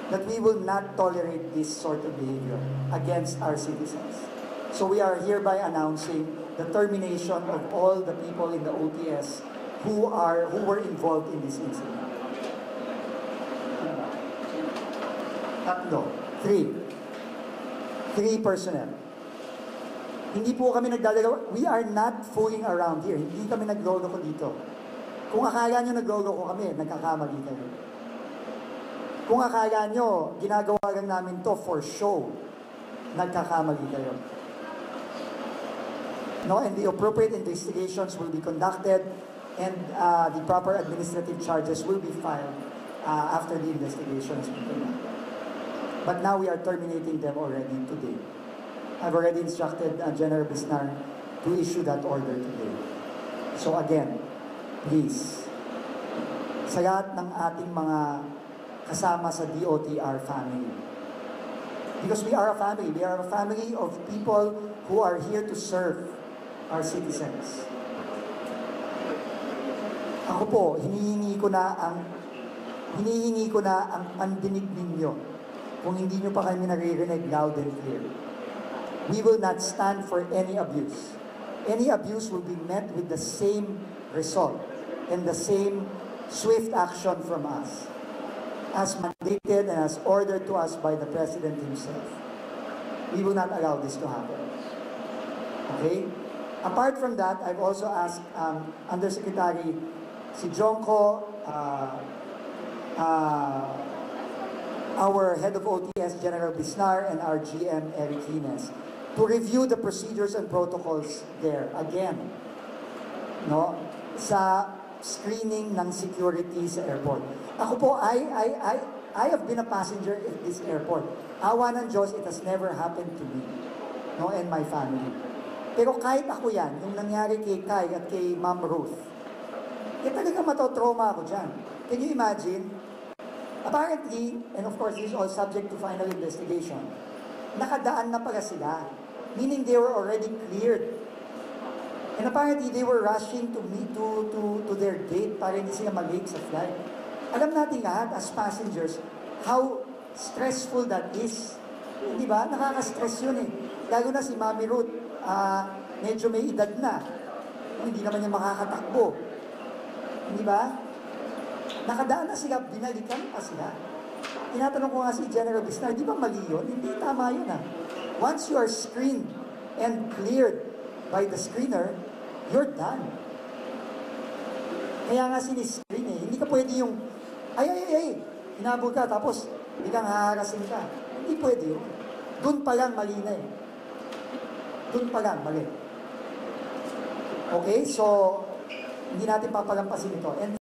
that we will not tolerate this sort of behavior against our citizens. So we are hereby announcing the termination of all the people in the OTS who were involved in this incident. Tatlo. Three personnel. Hindi po kami nagdadalawa. We are not fooling around here. Hindi kami naglolo ko dito. Kung akala nyo naglolo ko kami, nagkakamali kayo. Kung akala nyo, ginagawa lang namin to for show, nagkakamali kayo. No, and the appropriate investigations will be conducted and the proper administrative charges will be filed after the investigation has been conducted. But now we are terminating them already today. I've already instructed General Bisnar to issue that order today. So again, please, sa lahat ng ating mga kasama sa DOTR family, because we are a family of people who are here to serve our citizens. Ako po, hinihingi ko na ang pandinig ninyo. Kung hindi nyo pa kami naririnig loud and clear. We will not stand for any abuse. Any abuse will be met with the same result and the same swift action from us, as mandated and as ordered to us by the President himself. We will not allow this to happen. Okay? Apart from that, I've also asked Undersecretary si Jonko, our head of OTS, General Bisnar, and our GM, Eric Hines, to review the procedures and protocols there. Again, no, sa screening ng security sa airport. Ako po, I have been a passenger at this airport. Awa ng Diyos, it has never happened to me, no, and my family. Pero kahit ako yan, yung nangyari kay Kai at kay Ma'am Ruth, talaga matotrauma ako dyan. Can you imagine? Apparently, and of course, this is all subject to final investigation, nakadaan na pala sila. Meaning they were already cleared. And apparently, they were rushing to meet to their gate para hindi sila mag-late sa flight. Alam natin lahat, as passengers, how stressful that is. Di ba? Nakaka-stress yun eh. Lalo na si Mami Ruth, medyo may edad na. Hindi naman niya makakatakbo. Di ba? Nakadaan na sila, binalikan pa sila. Tinatanong ko nga si General Bisnar, di ba mali yun? Hindi, tama yun ah. Once you are screened and cleared by the screener, you're done. Kaya nga siniscreen eh. Hindi ka pwede yung, ay, hinabol ka, tapos biglang haharasin ka. Hindi pwede yun. Doon pa lang mali na eh. Doon pa lang, mali. Okay, so, hindi natin papalampasin ito. And